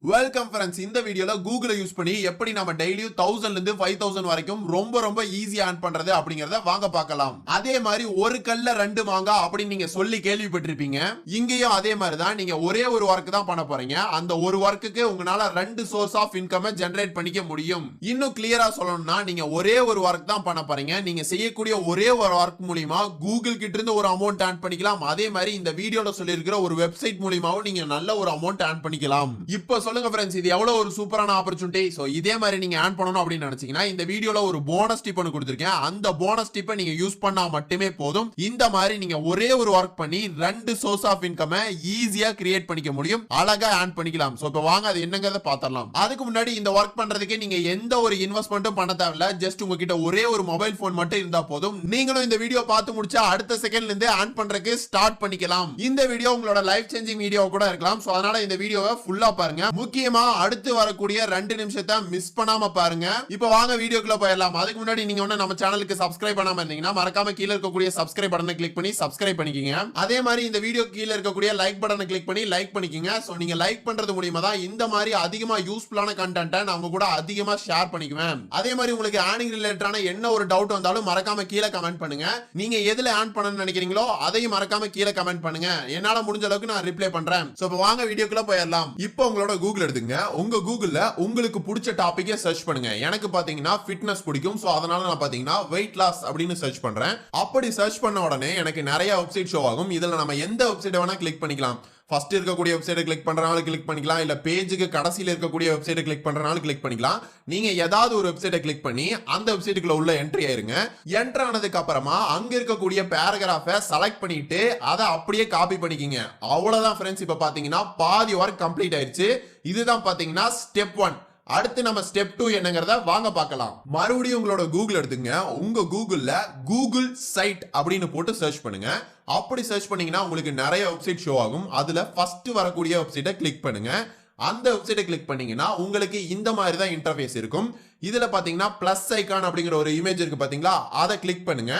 Welcome friends. இந்த வீடியோல கூகுளை use பண்ணி எப்படி நம்ம டெய்லியும் 1000 இருந்து 5000 வரைக்கும் ரொம்ப ஈஸியா earn பண்றது அப்படிங்கறத வாங்க பார்க்கலாம். அதே மாதிரி ஒரு கல்ல ரெண்டு மாங்காய் அப்படின்னு நீங்க சொல்லி கேள்விப்பட்டிருப்பீங்க. இங்கேயும் அதே மாதிரி தான். நீங்க ஒரே ஒரு வர்க் தான் பண்ண போறீங்க. அந்த ஒரு வர்க்குக்கு உங்களால ரெண்டு சோர்ஸ் ஆஃப் இன்கம் ஜெனரேட் பண்ணிக்க முடியும். இன்னும் கிளியரா சொல்லணும்னா நீங்க ஒரே ஒரு வர்க் தான் பண்ண போறீங்க. நீங்க செய்யக்கூடிய ஒரே ஒரு வர்க் மூலமா கூகுள் கிட்ட இருந்து ஒரு அமௌண்ட் earn பண்ணிக்கலாம். அதே மாதிரி இந்த வீடியோல சொல்லி இருக்கிற ஒரு வெப்சைட் மூலமாவும் நீங்க நல்ல ஒரு அமௌண்ட் earn பண்ணிக்கலாம். இப்போ சொல்லுங்க फ्रेंड्स, இது எவ்வளவு ஒரு சூப்பரான ஆப்பர்சூனிட்டி. சோ இதே மாதிரி நீங்க earn பண்ணனும் அப்படி நினைச்சீங்கன்னா இந்த வீடியோல ஒரு போனஸ் டிப் ஒன்னு கொடுத்திருக்கேன். அந்த போனஸ் டிப்பை நீங்க யூஸ் பண்ணா மட்டுமே போதும். இந்த மாதிரி நீங்க ஒரே ஒரு வர்க் பண்ணி ரெண்டு சோர்ஸ் ஆஃப் இன்கம் ஈஸியா கிரியேட் பண்ணிக்க முடியும். அழகா earn பண்ணிக்கலாம். சோ இப்போ வாங்க அது என்னங்கறத பார்த்தறலாம். அதுக்கு முன்னாடி இந்த வர்க் பண்றதுக்கு நீங்க எந்த ஒரு இன்வெஸ்ட்மென்ட்டும் பண்ண தேவையில்ல. ஜஸ்ட் உங்ககிட்ட ஒரே ஒரு மொபைல் போன் மட்டும் இருந்தா போதும். நீங்களும் இந்த வீடியோ பார்த்து முடிச்சா அடுத்த செகண்ட்ல இருந்து earn பண்றதுக்கு ஸ்டார்ட் பண்ணிக்கலாம். இந்த வீடியோ உங்களோட லைஃப் சேஞ்சிங் வீடியோ கூட இருக்கலாம். சோ அதனால இந்த வீடியோவை ஃபுல்லா பாருங்க. முக்கியமா அடுத்து வரக்கூடிய 2 நிமிஷத்தை மிஸ் பண்ணாம பாருங்க. இப்போ வாங்க வீடியோக்குள்ள போயிடலாம். அதுக்கு முன்னாடி நீங்க ஒண்ணு நம்ம சேனலுக்கு சப்ஸ்கிரைப் பண்ணாம இருந்தீங்கன்னா மறக்காம கீழ இருக்கக்கூடிய சப்ஸ்கிரைப் பட்டனை கிளிக் பண்ணி சப்ஸ்கிரைப் பண்ணிக்கங்க. அதே மாதிரி இந்த வீடியோ கீழ இருக்கக்கூடிய லைக் பட்டனை கிளிக் பண்ணி லைக் பண்ணிக்கங்க. சோ நீங்க லைக் பண்றது மூலமா தான் இந்த மாதிரி அதிகமா யூஸ்ஃபுல்லான கண்டென்ட்டை நான் உங்க கூட அதிகமா ஷேர் பண்ணிக்குவேன். அதே மாதிரி உங்களுக்கு ஏர்னிங் ரிலேட்டடான என்ன ஒரு டவுட் வந்தாலும் மறக்காம கீழ கமெண்ட் பண்ணுங்க. நீங்க எதுல ஏர்ன் பண்ணணும்னு நினைக்கிறீங்களோ அதையும் மறக்காம கீழ கமெண்ட் பண்ணுங்க. என்னால முடிஞ்ச அளவுக்கு நான் ரிப்ளை பண்றேன். சோ இப்போ வாங்க வீடியோக்குள்ள போயிடலாம். இப்போ உங்களோட கூகுள் எடுத்துங்க. உங்க கூகுள்ல உங்களுக்கு பிடிச்ச டாபிக்கை சர்ச் பண்ணுங்க. எனக்கு பாத்தீங்கன்னா ஃபிட்னஸ் பிடிக்கும். சோ அதனால நான் பாத்தீங்கன்னா வெயிட் லாஸ் அப்படின்னு சர்ச் பண்றேன். அப்படி சர்ச் பண்ண உடனே எனக்கு நிறைய வெப்சைட் ஷோ ஆகும். இதுல நம்ம எந்த வெப்சைட் வேணா கிளிக் பண்ணிக்கலாம். ஃபர்ஸ்ட் இருக்கக்கூடிய வெப்சைட்டை கிளிக் பண்றனால கிளிக் பண்ணிக்கலாம். இல்ல பேஜுக்கு கடைசியில் இருக்கக்கூடிய வெப்சைட்டை கிளிக் பண்றனால கிளிக் பண்ணிக்கலாம். நீங்க ஏதாவது ஒரு வெப்சைட்டை கிளிக் பண்ணி அந்த வெப்சைட்டுக்குள்ள உள்ள என்ட்ரி ஆயிருங்க. என்டர் ஆனதுக்கு அப்புறமா அங்க இருக்கக்கூடிய பேராகிராஃபை செலக்ட் பண்ணிட்டு அதை அப்படியே காப்பி பண்ணிக்கிங்க. அவ்வளவுதான் ஃப்ரெண்ட்ஸ். இப்ப பாத்தீங்கன்னா பாதி ஒர்க் கம்ப்ளீட் ஆயிருச்சு. இதுதான் பாத்தீங்கன்னா ஸ்டெப் 1. அடுத்து நம்ம ஸ்டெப் 2 என்னங்கறத வாங்க பார்க்கலாம். மறுபடியும் உங்களோட கூகுள் எடுத்துங்க. உங்க கூகுள்ல கூகுள் சைட் அப்படின்னு போட்டு சர்ச் பண்ணுங்க. அப்படி சர்ச் பண்ணீங்கன்னா உங்களுக்கு நிறைய வெப்சைட் ஷோ ஆகும். அதுல ஃபர்ஸ்ட் வரக்கூடிய வெப்சைட்டை கிளிக் பண்ணுங்க. அந்த வெப்சைட்டை கிளிக் பண்ணீங்கன்னா உங்களுக்கு இந்த மாதிரி தான் இன்டர்ஃபேஸ் இருக்கும். இதுல பாத்தீங்கன்னா பிளஸ் ஐகான் அப்படிங்கிற ஒரு இமேஜ் இருக்கு பாத்தீங்களா, அதை கிளிக் பண்ணுங்க.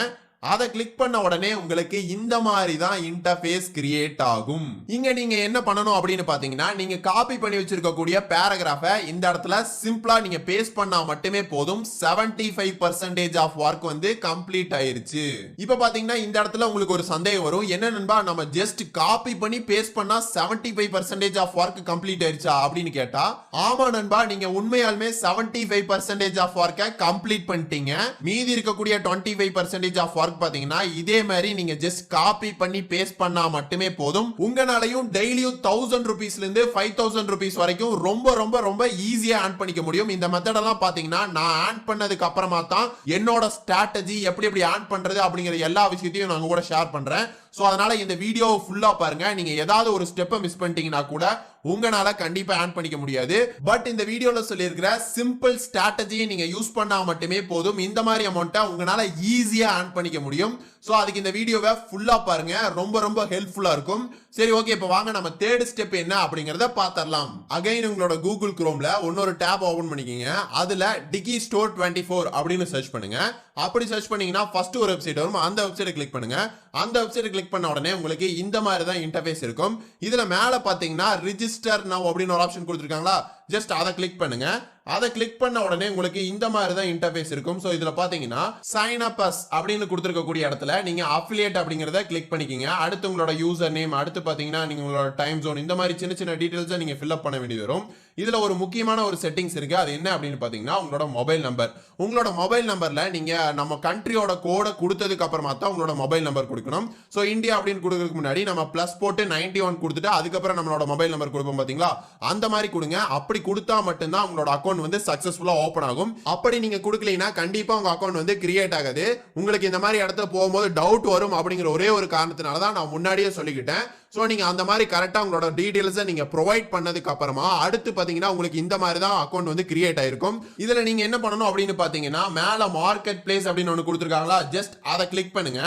அதை கிளிக் பண்ண உடனே உங்களுக்கு இந்த மாதிரி தான் இன்டர்ஃபேஸ் கிரியேட் ஆகும். இங்க நீங்க என்ன பண்ணணும் அப்படின்னு பாத்தீங்கன்னா நீங்க காப்பி பண்ணி வச்சிருக்கக்கூடிய பேராகிராஃபை இந்த இடத்துல சிம்பிளா நீங்க பேஸ்ட் பண்ணா மட்டுமே போதும். 75% ஆஃப் வர்க் வந்து கம்ப்ளீட் ஆயிருச்சு. இப்ப பாத்தீங்கன்னா இந்த இடத்துல உங்களுக்கு ஒரு சந்தேகம் வரும். என்ன நண்பா, நம்ம ஜஸ்ட் காப்பி பண்ணி பேஸ்ட் பண்ணா 75% ஆஃப் வர்க் கம்ப்ளீட் ஆயிருச்சா அப்படின்னு கேட்டா, ஆமா நண்பா, நீங்க உண்மையாலுமே 75% ஆஃப் வர்க்கை கம்ப்ளீட் பண்ணிட்டீங்க. மீதி இருக்கக்கூடிய 25% ஆஃப் வர்க் பாத்தீங்கன்னா இதே மாதிரி நீங்க ஜஸ்ட் காப்பி பண்ணி பேஸ்ட் பண்ணா மட்டுமே போதும். உங்களாலையும் டெய்லியும் 1000 ரூபீஸ்ல இருந்து 5000 ரூபீஸ் வரைக்கும் ரொம்ப ஈஸியா earn பண்ணிக்க முடியும். இந்த மெத்தட் எல்லாம் பாத்தீங்கன்னா நான் earn பண்ணதுக்கு அப்புறமா தான் என்னோட ஸ்ட்ராட்டஜி எப்படி earn பண்றது அப்படிங்கிற எல்லா விஷயத்தையும் நான் கூட ஷேர் பண்றேன். சோ அதனால இந்த வீடியோ ஃபுல்லா பாருங்க. நீங்க ஏதாவது ஒரு ஸ்டெப்பை மிஸ் பண்ணிட்டீங்கன்னா கூட உங்களால கண்டிப்பா earn பண்ணிக்க முடியாது. பட் இந்த வீடியோல சொல்லி இருக்கிற சிம்பிள் ஸ்ட்ராட்டஜியை நீங்க யூஸ் பண்ணா மட்டுமே போதும். இந்த மாதிரி அமௌண்ட்டை உங்களால ஈஸியா earn பண்ணிக்க முடியும். சோ அதுக்கு இந்த வீடியோவை ஃபுல்லா பாருங்க. ரொம்ப ஹெல்ப்ஃபுல்லா இருக்கும். சரி, ஓகே, இப்போ வாங்க நம்ம தேர்ட் ஸ்டெப் என்ன அப்படிங்கறத பார்த்தறலாம். அகைன் உங்களோட கூகுள் குரோம்ல இன்னொரு டாப் ஓபன் பண்ணிக்கங்க. அதுல டிகி ஸ்டோர் 24 அப்படின்னு சர்ச் பண்ணுங்க. அப்படி சர்ச் பண்ணீங்கன்னா ஃபர்ஸ்ட் ஒரு வெப்சைட் வரும். அந்த வெப்சைட்டை கிளிக் பண்ணுங்க. அந்த வெப்சைட்டை கிளிக் பண்ண உடனே உங்களுக்கு இந்த மாதிரி தான் இன்டர்ஃபேஸ் இருக்கும். இதுல மேல பாத்தீங்கன்னா ரிஜிஸ்டர் நவ் அப்படின்னு ஒரு ஆப்ஷன் கொடுத்திருக்காங்களா, ஜஸ்ட் அதை கிளிக் பண்ணுங்க. அதை கிளிக் பண்ண உடனே உங்களுக்கு இந்த மாதிரி தான் இன்டர்ஃபேஸ் இருக்கும். சோ இதுல பாத்தீங்கன்னா சைன் அப் அஸ் அப்படின்னு கொடுத்திருக்கக்கூடிய இடத்துல நீங்க அஃபிலியேட் அப்படிங்கறத கிளிக் பண்ணிக்கங்க. அடுத்து உங்களோட யூசர் நேம், அடுத்து பாத்தீங்கன்னா நீங்க உங்களோட டைம் ஜோன், இந்த மாதிரி சின்ன டீடைல்ஸை நீங்க ஃபில் அப் பண்ண வேண்டியது வரும். இதுல ஒரு முக்கியமான ஒரு செட்டிங்ஸ் இருக்கு. அது என்ன அப்படின்னு பாத்தீங்கன்னா உங்களோட மொபைல் நம்பர். உங்களோட மொபைல் நம்பர்ல நீங்க நம்ம கண்ட்ரியோட கோடை கொடுத்ததுக்கு அப்புறமா தான் உங்களோட மொபைல் நம்பர் கொடுக்கணும். சோ இந்தியா அப்படின்னு கொடுக்கறதுக்கு முன்னாடி நம்ம பிளஸ் போட்டு 91 கொடுத்துட்டு அதுக்கப்புறம் நம்மளோட மொபைல் நம்பர் கொடுப்போம் பாத்தீங்களா, அந்த மாதிரி கொடுங்க. அப்படி கொடுத்தா மட்டும்தான் உங்களோட அக்கௌண்ட் வந்து சக்சஸ்ஃபுல்லா ஓபன் ஆகும். அப்படி நீங்க கொடுக்கலனா கண்டிப்பா உங்க அக்கௌண்ட் வந்து கிரியேட் ஆகாது. உங்களுக்கு இந்த மாதிரி இடத்துல போகும்போது டவுட் வரும் அப்படிங்கிற ஒரே ஒரு காரணத்தினால தான் நான் முன்னாடியே சொல்லிக்கிட்டேன். சோ நீங்க அந்த மாதிரி கரெக்டா உங்களோட டீடைல்ஸை நீங்க ப்ரொவைட் பண்ணதுக்கு அப்புறமா அடுத்து பாத்தீங்கன்னா உங்களுக்கு இந்த மாதிரி தான் அக்கௌண்ட் வந்து கிரியேட் ஆயிருக்கும். இதுல நீங்க என்ன பண்ணணும் அப்படின்னு பாத்தீங்கன்னா மேல மார்க்கெட் பிளேஸ் அப்படின்னு ஒன்னு கொடுத்திருக்காங்களா, ஜஸ்ட் அதை கிளிக் பண்ணுங்க.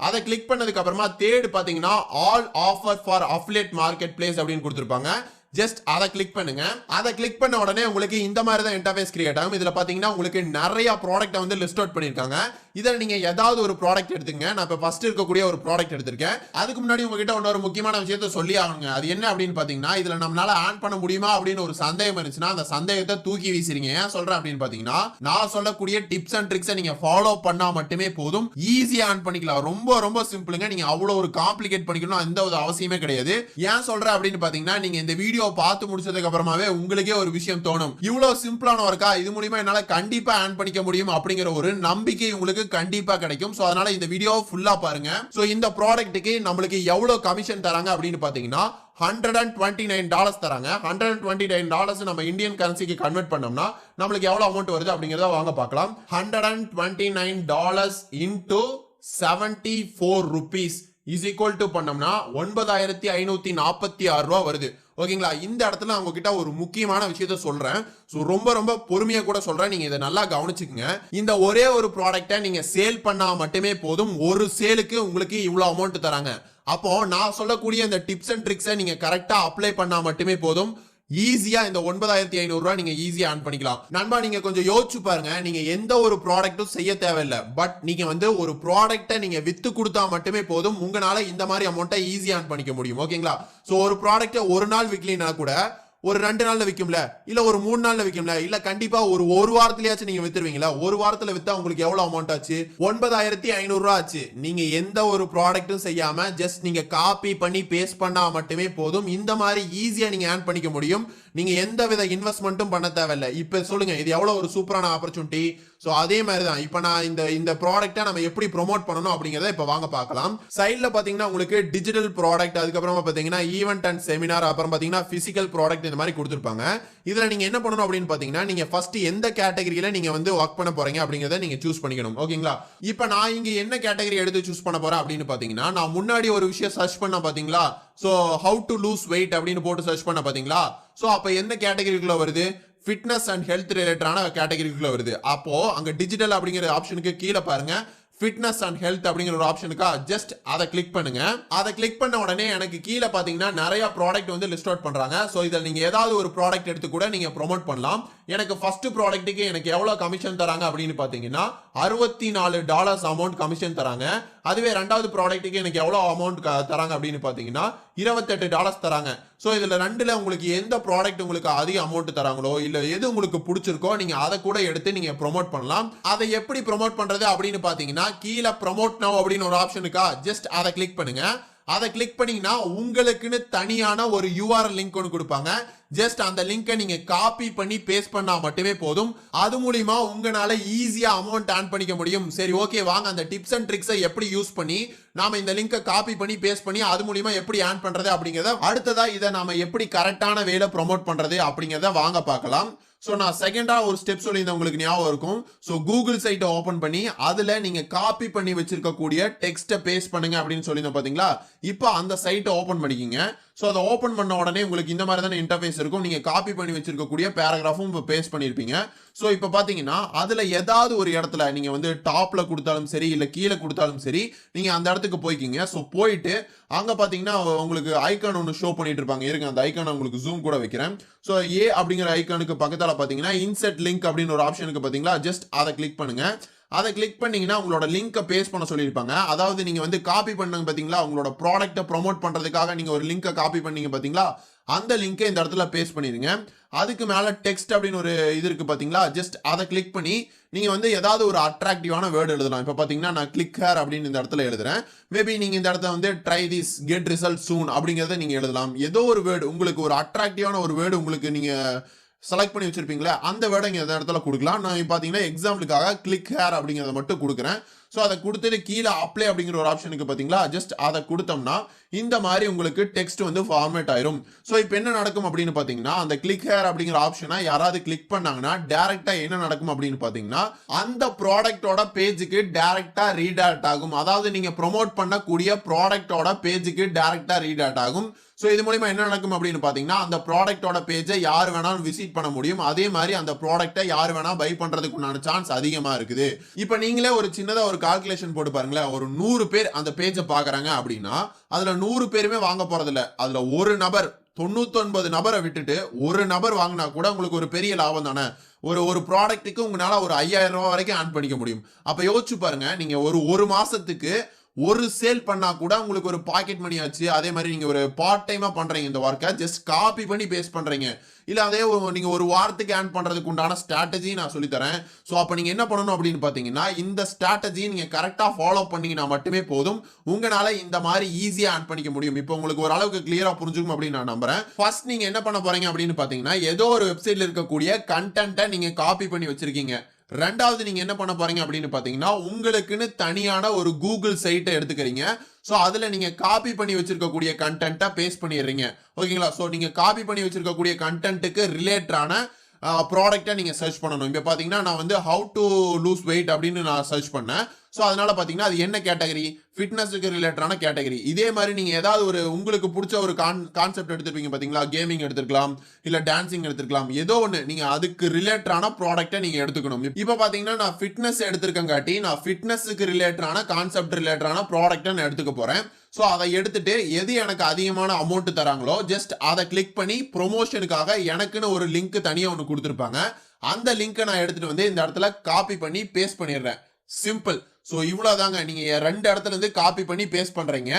அதை கிளிக் பண்ணதுக்கு அப்புறமா தேர்ட் பாத்தீங்கன்னா all offer for affiliate market place அப்படின்னு கொடுத்திருப்பாங்க. ஜஸ்ட் அதை கிளிக் பண்ணுங்க. அதை கிளிக் பண்ண உடனே உங்களுக்கு இந்த மாதிரி தான் இன்டர்ஃபேஸ் கிரியேட் ஆகும். இதுல பாத்தீங்கன்னா உங்களுக்கு நிறைய ப்ராடக்ட்டை வந்து லிஸ்ட் அவுட் பண்ணிருக்காங்க. இதில் நீங்க ஏதாவது ஒரு ப்ராடக்ட் எடுத்துங்க. நான் இப்ப ஃபர்ஸ்ட் இருக்கக்கூடிய ஒரு ப்ராடக்ட் எடுத்திருக்கேன். அதுக்கு முன்னாடி உங்ககிட்ட இன்னொரு முக்கியமான விஷயத்தை சொல்லி ஆகுங்க. அது என்ன அப்படின்னு பாத்தீங்கன்னா, இதுல நம்மளால ஆன் பண்ண முடியுமா அப்படின்னு ஒரு சந்தேகம் இருந்துச்சுன்னா அந்த சந்தேகத்தை தூக்கி வீசிறீங்க. ஏன் சொல்றேன் அப்படின்னு பாத்தீங்கன்னா, நான் சொல்லக்கூடிய டிப்ஸ் அண்ட் ட்ரிக்ஸை நீங்க ஃபாலோ பண்ணா மட்டுமே போதும், ஈஸியா ஆன் பண்ணிக்கலாம். ரொம்ப ரொம்ப சிம்பிளுங்க. நீங்க அவ்வளவு ஒரு காம்ப்ளிகேட் பண்ணிக்கணும் எந்த ஒரு அவசியமே கிடையாது. ஏன் சொல்றேன் அப்படின்னு பாத்தீங்கன்னா, நீங்க இந்த வீடியோ பார்த்து முடிச்சதுக்கு அப்புறமாவே உங்களுக்கே ஒரு விஷயம் தோணும், இவ்வளவு சிம்பிளான ஒர்க்கா, இது மூலமா என்னால கண்டிப்பா ஆன் பண்ணிக்க முடியும் அப்படிங்கிற ஒரு நம்பிக்கை உங்களுக்கு கண்டிப்பா கிடைக்கும். சோ அதனால இந்த வீடியோ ஃபுல்லா பாருங்க. சோ இந்த ப்ராடக்ட்டுக்கு நம்மளுக்கு எவ்வளவு கமிஷன் தராங்க அப்படின்னு பாத்தீங்கன்னா $129 தராங்க. $129 நம்ம இந்தியன் கரன்சிக்கு கன்வெர்ட் பண்ணோம்னா நம்மளுக்கு எவ்வளவு அமௌண்ட் வருது அப்படிங்கறத வாங்க பார்க்கலாம். $129 into 74 rupees is equal to பண்ணோம்னா 9546 ரூபாய் வருது. ஓகேங்களா? இந்த இடத்துல அவங்க கிட்ட ஒரு முக்கியமான விஷயத்த சொல்றேன். சோ ரொம்ப ரொம்ப பொறுமையா கூட சொல்றேன். நீங்க இதை நல்லா கவனிச்சுக்கங்க. இந்த ஒரே ஒரு ப்ராடக்ட்டை நீங்க சேல் பண்ணா மட்டுமே போதும், ஒரு சேலுக்கு உங்களுக்கு இவ்வளவு அமௌண்ட் தராங்க. அப்போ நான் சொல்லக்கூடிய இந்த டிப்ஸ் அண்ட் ட்ரிக்ஸை நீங்க கரெக்டா அப்ளை பண்ணா மட்டுமே போதும், ஈஸியா இந்த 9500 ரூபாய் நீங்க ஈஸியா ஆன் பண்ணிக்கலாம். நண்பா, நீங்க கொஞ்சம் யோசிச்சு பாருங்க. நீங்க எந்த ஒரு ப்ராடக்ட்டும் செய்ய தேவையில்லை. பட் நீங்க வந்து ஒரு ப்ராடக்ட்டை நீங்க வித்து கொடுத்தா மட்டுமே போதும், உங்களால இந்த மாதிரி அமௌண்ட்டை ஈஸியா ஆன் பண்ணிக்க முடியும். ஓகேங்களா? சோ ஒரு ப்ராடக்ட்டை ஒரு நாள் விற்கலைன்னா கூட ஒரு 2 நாள்ல விக்கும்ல, இல்ல ஒரு 3 நாள்ல விக்கும்ல, இல்ல கண்டிப்பா ஒரு வாரத்திலேயாச்சும் நீங்க வித்துருவீங்களா? ஒரு வாரத்துல வித்தா உங்களுக்கு எவ்வளவு அமௌண்ட் ஆச்சு? 9500 ரூபாய் ஆச்சு. நீங்க எந்த ஒரு ப்ராடக்ட்டும் செய்யாம ஜஸ்ட் நீங்க காப்பி பண்ணி பேஸ்ட் பண்ணா மட்டுமே போதும், இந்த மாதிரி ஈஸியா நீங்க ஆன் பண்ணிக்க முடியும். நீங்க எந்த வித இன்வெஸ்ட்மெண்ட்டும் பண்ண தேவையில்லை. இப்ப சொல்லுங்க, இது எவ்வளவு ஒரு சூப்பரான ஆப்பர்ச்சுனிட்டி. சோ அதே மாதிரி தான் இப்ப நான் இந்த ப்ராடக்ட்டை நம்ம எப்படி ப்ரோமோட் பண்ணணும் அப்படிங்கறத இப்ப வாங்க பார்க்கலாம். சைடுல பாத்தீங்கன்னா உங்களுக்கு டிஜிட்டல் ப்ராடக்ட், அதுக்கப்புறமா பாத்தீங்கன்னா ஈவென்ட் அண்ட் செமினார், அப்புறம் பாத்தீங்கன்னா பிசிக்கல் ப்ராடக்ட், இந்த மாதிரி கொடுத்திருப்பாங்க. இதுல நீங்க என்ன பண்ணணும் அப்படின்னு பாத்தீங்கன்னா, நீங்க ஃபர்ஸ்ட் எந்த கேட்டகரியில நீங்க வந்து ஒர்க் பண்ண போறீங்க அப்படிங்கறத நீங்க சூஸ் பண்ணிக்கணும். ஓகேங்களா? இப்ப நான் இங்க என்ன கேட்டகரி எடுத்து சூஸ் பண்ண போறேன் அப்படின்னு பாத்தீங்கன்னா, நான் முன்னாடி ஒரு விஷயம் சர்ச் பண்ண பாத்தீங்களா, so how to lose weight அப்படின்னு போட்டு சர்ச் பண்ண பாத்தீங்களா, சோ அப்ப எந்த கேட்டகரிக்குள்ள வருது? ஃபிட்னஸ் அண்ட் ஹெல்த் ரிலேட்டடான கேட்டகரிக்குள்ள வருது. அப்போ அங்க டிஜிட்டல் அப்படிங்கிற ஆப்ஷனுக்கு கீழே பாருங்க, ஃபிட்னஸ் அண்ட் ஹெல்த் அப்படிங்கிற ஒரு ஆப்ஷனுக்கா ஜஸ்ட் அதை கிளிக் பண்ணுங்க. அதை கிளிக் பண்ண உடனே எனக்கு கீழே பாத்தீங்கன்னா நிறைய ப்ராடக்ட் வந்து லிஸ்ட் அவுட் பண்றாங்க. சோ இதில் நீங்க ஏதாவது ஒரு ப்ராடக்ட் எடுத்து கூட நீங்க ப்ரோமோட் பண்ணலாம். எனக்கு ஃபர்ஸ்ட் ப்ராடக்ட்டுக்கு எனக்கு எவ்வளவு கமிஷன் தராங்க அப்படின்னு பாத்தீங்கன்னா $64 அமௌண்ட் கமிஷன் தராங்க. அதுவே ரெண்டாவது ப்ராடக்ட்டுக்கு எனக்கு எவ்வளவு அமௌண்ட் தராங்க அப்படின்னு பாத்தீங்கன்னா $28 தராங்க. சோ இதுல ரெண்டுல உங்களுக்கு எந்த ப்ராடக்ட் உங்களுக்கு அதிக அமௌண்ட் தராங்களோ, இல்ல எது உங்களுக்கு பிடிச்சிருக்கோ, நீங்க அதை கூட எடுத்து நீங்க ப்ரோமோட் பண்ணலாம். அதை எப்படி ப்ரோமோட் பண்றது அப்படின்னு பாத்தீங்கன்னா, கீழே ப்ரோமோட் நவ் அப்படின்னு ஒரு ஆப்ஷனுக்கா ஜஸ்ட் அதை கிளிக் பண்ணுங்க. அதை கிளிக் பண்ணீங்கன்னா உங்களுக்குன்னு தனியான ஒரு URL லிங்க் ஒன்று கொடுப்பாங்க. ஜஸ்ட் அந்த லிங்கை நீங்க காப்பி பண்ணி பேஸ்ட் பண்ணா மட்டுமே போதும். அது மூலியமா உங்களால ஈஸியா அமௌண்ட் ஆன் பண்ணிக்க முடியும். சரி, ஓகே, வாங்க அந்த டிப்ஸ் அண்ட் ட்ரிக்ஸை எப்படி யூஸ் பண்ணி நாம இந்த லிங்கை காப்பி பண்ணி பேஸ்ட் பண்ணி அது மூலியமா எப்படி ஆன் பண்றது அப்படிங்கறத, அடுத்ததா இதை நாம எப்படி கரெக்டான வேல ப்ரோமோட் பண்றது அப்படிங்கறத வாங்க பார்க்கலாம். சோ நான் செகண்டா ஒரு ஸ்டெப் சொல்லியிருந்தேன், உங்களுக்கு ஞாபகம் இருக்கும். சோ கூகுள் சைட்டை ஓபன் பண்ணி அதுல நீங்க காப்பி பண்ணி வச்சிருக்கக்கூடிய டெக்ஸ்ட்டை பேஸ்ட் பண்ணுங்க அப்படின்னு சொல்லியிருந்தேன் பாத்தீங்களா. இப்போ அந்த சைட்டை ஓபன் பண்ணிக்கிங்க. சோ அதை ஓபன் பண்ண உடனே உங்களுக்கு இந்த மாதிரி தான இன்டர்ஃபேஸ் இருக்கும். நீங்க காப்பி பண்ணி வச்சிருக்கக்கூடிய பேராகிராஃபும் இப்போ பேஸ்ட் பண்ணிருப்பீங்க. சோ இப்போ பாத்தீங்கன்னா அதுல ஏதாவது ஒரு இடத்துல நீங்க வந்து டாப்ல கொடுத்தாலும் சரி, இல்ல கீழே கொடுத்தாலும் சரி, நீங்க அந்த இடத்துக்கு போய்க்கிங்க. சோ போயிட்டு அங்க பாத்தீங்கன்னா உங்களுக்கு ஐகான் ஒன்று ஷோ பண்ணிட்டு இருப்பாங்க. இருங்க, அந்த ஐகானை உங்களுக்கு ஜூம் கூட வைக்கிறேன். சோ ஏ அப்படிங்கிற ஐகானுக்கு பக்கத்தால பாத்தீங்கன்னா இன்செர்ட் லிங்க் அப்படின்னு ஒரு ஆப்ஷனுக்கு பாத்தீங்களா, ஜஸ்ட் அதை கிளிக் பண்ணுங்க. அதை கிளிக் பண்ணீங்கன்னா உங்களோட லிங்கை பேஸ்ட் பண்ண சொல்லியிருப்பாங்க. அதாவது நீங்க வந்து காப்பி பண்ணாங்க பாத்தீங்களா, உங்களோட ப்ராடக்ட்டை ப்ரோமோட் பண்றதுக்காக நீங்க ஒரு லிங்கை காப்பி பண்ணீங்க பாத்தீங்களா, அந்த லிங்கை இந்த இடத்துல பேஸ்ட் பண்ணிருங்க. அதுக்கு மேல டெக்ஸ்ட் அப்படின்னு ஒரு இது இருக்கு பாத்தீங்களா, ஜஸ்ட் அதை கிளிக் பண்ணி நீங்க வந்து ஏதாவது ஒரு அட்ராக்டிவான வேர்டு எழுதலாம். இப்ப பாத்தீங்கன்னா நான் கிளிக் ஹேர் அப்படின்னு இந்த இடத்துல எழுதுறேன். மேபி நீங்க இந்த இடத்துல வந்து ட்ரை திஸ் கெட் ரிசல்ட் சூன் அப்படிங்கறத நீங்க எழுதலாம். ஏதோ ஒரு வேர்டு, உங்களுக்கு ஒரு அட்ராக்டிவான ஒரு வேர்டு உங்களுக்கு நீங்க செலக்ட் பண்ணி வச்சிருப்பீங்களா, அந்த வேர்டை இங்க இந்த இடத்துல கொடுக்கலாம். நான் பாத்தீங்கன்னா எக்ஸாம்பிளுக்காக கிளிக் ஹேர் அப்படிங்கறத மட்டும் கொடுக்குறேன். சோ அதை கொடுத்துட்டு கீழே அப்ளை அப்படிங்கிற ஒரு ஆப்ஷனுக்கு பாத்தீங்களா, ஜஸ்ட் அதை கொடுத்தோம்னா இந்த மாதிரி உங்களுக்கு டெக்ஸ்ட் வந்து ஃபார்மேட் ஆயிரும். சோ இப்போ என்ன நடக்கும் அப்படின்னு பாத்தீங்கன்னா, அந்த கிளிக் ஹேர் அப்படிங்கிற ஆப்ஷனை யாராவது கிளிக் பண்ணாங்கன்னா டைரக்டா என்ன நடக்கும் அப்படின்னு பாத்தீங்கன்னா, அந்த ப்ராடக்ட்டோட பேஜுக்கு டைரக்டா ரீடைரக்ட் ஆகும். அதாவது நீங்க ப்ரோமோட் பண்ணக்கூடிய ப்ராடக்ட்டோட பேஜுக்கு டைரக்டா ரீடைரக்ட் ஆகும். சோ இது மூலமா என்ன நடக்கும் அப்படின்னு பாத்தீங்கன்னா, அந்த ப்ராடக்ட்டோட பேஜை யார் வேணாலும் விசிட் பண்ண முடியும். அதே மாதிரி அந்த ப்ராடக்ட்டை யார் வேணா பை பண்றதுக்கு உண்டான சான்ஸ் அதிகமா இருக்குது. இப்போ நீங்களே ஒரு சின்னதா ஒரு கால்குலேஷன் போட்டு பாருங்களேன். ஒரு 100 பேர் அந்த பேஜை பாக்குறாங்க அப்படின்னா அதுல 100 பேருமே வாங்க போறது இல்ல. அதுல ஒரு நபர் 99 நபரை விட்டுட்டு ஒரு நபர் வாங்கினா கூட உங்களுக்கு ஒரு பெரிய லாபம் தானே. ஒரு ப்ராடக்ட்டுக்கு உங்களால ஒரு 5000 ரூபாய் வரைக்கும் ஏர்ன் பண்ணிக்க முடியும். அப்ப யோசிச்சு பாருங்க, நீங்க ஒரு மாசத்துக்கு ஒரு சேல் பண்ணா கூட உங்களுக்கு ஒரு பாக்கெட் மணி ஆச்சு. அதே மாதிரி நீங்க ஒரு பார்ட் டைமா பண்றீங்க இந்த ஒர்க்கை, ஜஸ்ட் காப்பி பண்ணி பேஸ்ட் பண்றீங்க. இல்ல அதே நீங்க ஒரு வாரத்துக்கு ஏர்ன் பண்றதுக்கு உண்டான ஸ்ட்ராட்டஜி நான் சொல்லி தரேன். சோ அப்ப நீங்க என்ன பண்ணணும் அப்படின்னு பாத்தீங்கன்னா, இந்த ஸ்ட்ராட்டஜி நீங்க கரெக்டா ஃபாலோ பண்ணீங்கன்னா மட்டுமே போதும், உங்களால இந்த மாதிரி ஈஸியா ஏர்ன் பண்ணிக்க முடியும். இப்போ உங்களுக்கு ஒரு அளவுக்கு கிளியரா புரிஞ்சுக்கும் அப்படின்னு நான் நம்புறேன். ஃபர்ஸ்ட் நீங்க என்ன பண்ண போறீங்க அப்படின்னு பாத்தீங்கன்னா, ஏதோ ஒரு வெப்சைட்ல இருக்கக்கூடிய கண்டென்ட்டை நீங்க காப்பி பண்ணி வச்சிருக்கீங்க. ரெண்டாவது நீங்க என்ன பண்ண போறீங்க அப்படின்னு பாத்தீங்கன்னா, உங்களுக்குன்னு தனியான ஒரு கூகுள் சைட்டை எடுத்துக்கிறீங்க. சோ அதுல நீங்க காப்பி பண்ணி வச்சிருக்கக்கூடிய கண்டென்ட்டை பேஸ்ட் பண்ணிடுறீங்க. ஓகேங்களா? சோ நீங்க காப்பி பண்ணி வச்சிருக்கக்கூடிய கண்டென்ட்டுக்கு ரிலேட்டடான ப்ராடக்ட்டை நீங்க சர்ச் பண்ணணும். இப்போ பாத்தீங்கன்னா நான் வந்து ஹவு டு லூஸ் வெயிட் அப்படின்னு நான் சர்ச் பண்ணேன். சோ அதனால பாத்தீங்கன்னா அது என்ன கேட்டகரி? ஃபிட்னஸ்க்கு ரிலேட்டடான கேட்டகரி. இதே மாதிரி நீங்க ஏதாவது ஒரு உங்களுக்கு பிடிச்ச ஒரு கான்செப்ட் எடுத்துருப்பீங்க பாத்தீங்களா? கேமிங் எடுத்துக்கலாம், இல்ல டான்சிங் எடுத்துக்கலாம். ஏதோ ஒன்று நீங்க அதுக்கு ரிலேட்டடான ப்ராடக்ட்டை நீங்க எடுத்துக்கணும். இப்போ பாத்தீங்கன்னா நான் ஃபிட்னஸ் எடுத்திருக்கங்காட்டி நான் ஃபிட்னஸ்க்கு ரிலேட்டடான கான்செப்ட் ரிலேட்டடான ப்ராடக்ட்டை நான் எடுத்துக்க போறேன். சோ அதை எடுத்துட்டு எது எனக்கு அதிகமான அமௌண்ட் தராங்களோ ஜஸ்ட் அதை கிளிக் பண்ணி ப்ரொமோஷனுக்காக எனக்குன்னு ஒரு லிங்க் தனியா ஒன்று கொடுத்துருப்பாங்க. அந்த லிங்கை நான் எடுத்துட்டு வந்து இந்த இடத்துல காப்பி பண்ணி பேஸ்ட் பண்ணிடுறேன். சிம்பிள். சோ இவ்வளவுதாங்க. நீங்க 2 இடத்துல இருந்து காப்பி பண்ணி பேஸ்ட் பண்றீங்க.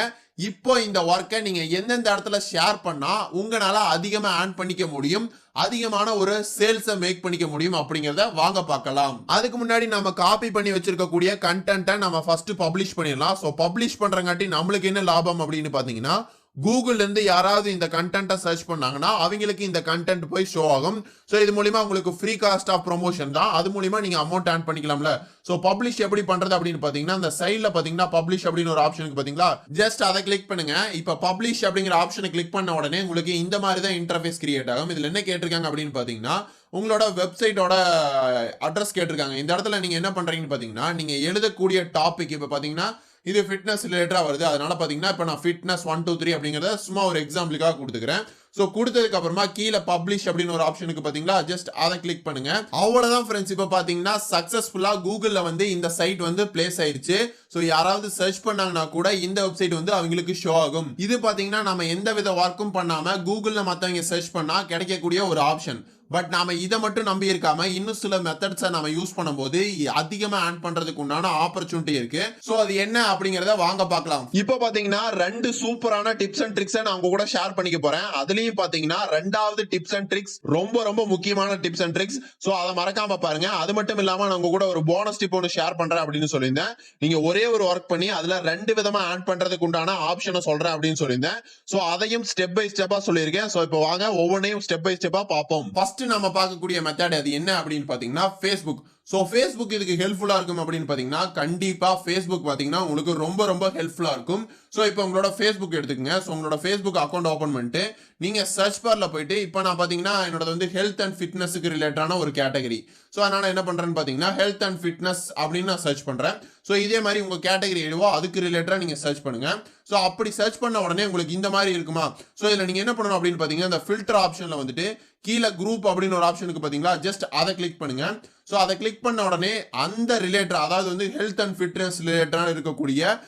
இப்போ இந்த ஒர்க்கை நீங்க எந்தெந்த இடத்துல ஷேர் பண்ணா உங்களால அதிகமா ஏர்ன் பண்ணிக்க முடியும், அதிகமான ஒரு சேல்ஸை மேக் பண்ணிக்க முடியும் அப்படிங்கறத வாங்க பார்க்கலாம். அதுக்கு முன்னாடி நம்ம காப்பி பண்ணி வச்சிருக்கக்கூடிய கண்டென்ட்டை நம்ம ஃபர்ஸ்ட் பப்ளிஷ் பண்ணிடலாம். சோ பப்ளிஷ் பண்றங்காட்டி நம்மளுக்கு என்ன லாபம் அப்படின்னு பாத்தீங்கன்னா, கூகுள்ல இருந்து யாராவது இந்த கண்டென்ட்டை சர்ச் பண்ணாங்கன்னா அவங்களுக்கு இந்த கண்டென்ட் போய் ஷோ ஆகும். சோ இது மூலமா உங்களுக்கு ஃப்ரீ காஸ்ட் ஆஃப் ப்ரொமோஷன் தான். அது மூலமா நீங்க அமௌண்ட் ஏர்ன் பண்ணிக்கலாம்ல. சோ பப்ளிஷ் எப்படி பண்றது அப்படின்னு பாத்தீங்கன்னா, அந்த சைடுல பாத்தீங்கன்னா பப்ளிஷ் அப்படின்னு ஒரு ஆப்ஷனுக்கு பாத்தீங்களா, ஜஸ்ட் அதை கிளிக் பண்ணுங்க. இப்ப பப்ளிஷ் அப்படிங்கிற ஆப்ஷனை கிளிக் பண்ண உடனே உங்களுக்கு இந்த மாதிரி தான் இன்டர்ஃபேஸ் கிரியேட் ஆகும். இதுல என்ன கேட்டிருக்காங்க அப்படின்னு பாத்தீங்கன்னா, உங்களோட வெப்சைட்டோட அட்ரஸ் கேட்டிருக்காங்க. இந்த இடத்துல நீங்க என்ன பண்றீங்கன்னு பாத்தீங்கன்னா, நீங்க எழுதக்கூடிய டாபிக் இப்ப பாத்தீங்கன்னா இது ஃபிட்னஸ் ரிலேட்டடா வருது. அதனால பாத்தீங்கன்னா இப்ப நான் ஃபிட்னஸ் 1 2 3 அப்படிங்கறத சும்மா ஒரு எக்ஸாம்பிளுக்காக கொடுத்துக்கிறேன். சோ கொடுத்ததுக்கு அப்புறமா கீழே பப்ளிஷ் அப்படின்னு ஒரு ஆப்ஷனுக்கு பாத்தீங்களா, ஜஸ்ட் அதை கிளிக் பண்ணுங்க. அவ்வளவுதான் ஃப்ரெண்ட்ஸ். இப்ப பாத்தீங்கன்னா சக்சஸ்ஃபுல்லா கூகுள்ல வந்து இந்த சைட் வந்து பிளேஸ் ஆயிருச்சு. சோ யாராவது சர்ச் பண்ணாங்கன்னா கூட இந்த வெப்சைட் வந்து அவங்களுக்கு ஷோ ஆகும். இது பாத்தீங்கன்னா நம்ம எந்த வித ஒர்க்கும் பண்ணாம கூகுள்ல மத்தவங்க சர்ச் பண்ணா கிடைக்கக்கூடிய ஒரு ஆப்ஷன். பட் நாம இதை மட்டும் நம்பி இருக்காம இன்னும் சில மெத்தட்ஸை நம்ம யூஸ் பண்ணும்போது அதிகமா ஏர்ன் பண்றதுக்கு உண்டான ஆப்பர்ச்சுனிட்டி இருக்கு. சோ அது என்ன அப்படிங்கறத வாங்க பார்க்கலாம். இப்போ பாத்தீங்கன்னா 2 சூப்பரான டிப்ஸ் அண்ட் ட்ரிக்ஸை நான் உங்க கூட ஷேர் பண்ணிக்க போறேன். அதுலயும் பாத்தீங்கன்னா 2வது டிப்ஸ் அண்ட் ட்ரிக்ஸ் ரொம்ப ரொம்ப முக்கியமான டிப்ஸ் அண்ட் ட்ரிக்ஸ். சோ அதை மறக்காம பாருங்க. அது மட்டும் இல்லாம நான் உங்க கூட ஒரு போனஸ் டிப் ஒன்று ஷேர் பண்றேன் அப்படின்னு சொல்லியிருந்தேன். நீங்க ஒரே ஒரு ஒர்க் பண்ணி அதுல 2 விதமா ஏர்ன் பண்றதுக்கு உண்டான ஆப்ஷனை சொல்றேன் அப்படின்னு சொல்லியிருந்தேன். சோ அதையும் ஸ்டெப் பை ஸ்டெப்பா சொல்லியிருக்கேன். சோ இப்போ வாங்க ஒவ்வொன்றையும் ஸ்டெப் பை ஸ்டெப்பா பார்ப்போம். ஃபர்ஸ்ட் நம்ம பார்க்கக்கூடிய மெத்தட் அது என்ன அப்படின்னு பாத்தீங்கன்னா Facebook. சோ Facebook இதுக்கு ஹெல்ப்ஃபுல்லா இருக்கும் அப்படின்னு பாத்தீங்கன்னா, கண்டிப்பா Facebook பாத்தீங்கன்னா உங்களுக்கு ரொம்ப ரொம்ப ஹெல்ப்ஃபுல்லா இருக்கும். சோ இப்போ உங்களோட Facebook எடுத்துக்கங்க. சோ உங்களோட Facebook அக்கவுண்ட் ஓபன் பண்ணிட்டு நீங்க சர்ச் பார்ல போயிட்டு இப்போ நான் பாத்தீங்கன்னா என்னோட வந்து ஹெல்த் அண்ட் ஃபிட்னஸ்க்கு ரிலேட்டடான ஒரு கேட்டகரி. சோ அதனால என்ன பண்றேன்னு பாத்தீங்கன்னா ஹெல்த் அண்ட் ஃபிட்னஸ் அப்படின்னு நான் சர்ச் பண்றேன். சோ இதே மாதிரி உங்க கேட்டகரி எதுவோ அதுக்கு ரிலேட்டடா நீங்க சர்ச் பண்ணுங்க. சோ அப்படி சர்ச் பண்ண உடனே உங்களுக்கு இந்த மாதிரி இருக்குமா. சோ இதுல நீங்க என்ன பண்ணணும் அப்படின்னு பாத்தீங்கன்னா, இந்த ஃபில்டர் ஆப்ஷன்ல வந்துட்டு கீழே குரூப் அப்படின்னு ஒரு ஆப்ஷனுக்கு பாத்தீங்களா, ஜஸ்ட் அதை கிளிக் பண்ணுங்க. சோ அதை கிளிக் பண்ண உடனே அந்த ரிலேட்டட் அதாவது வந்து ஹெல்த் அண்ட் ஃபிட்னஸ் ரிலேட்டடா இருக்கக்கூடிய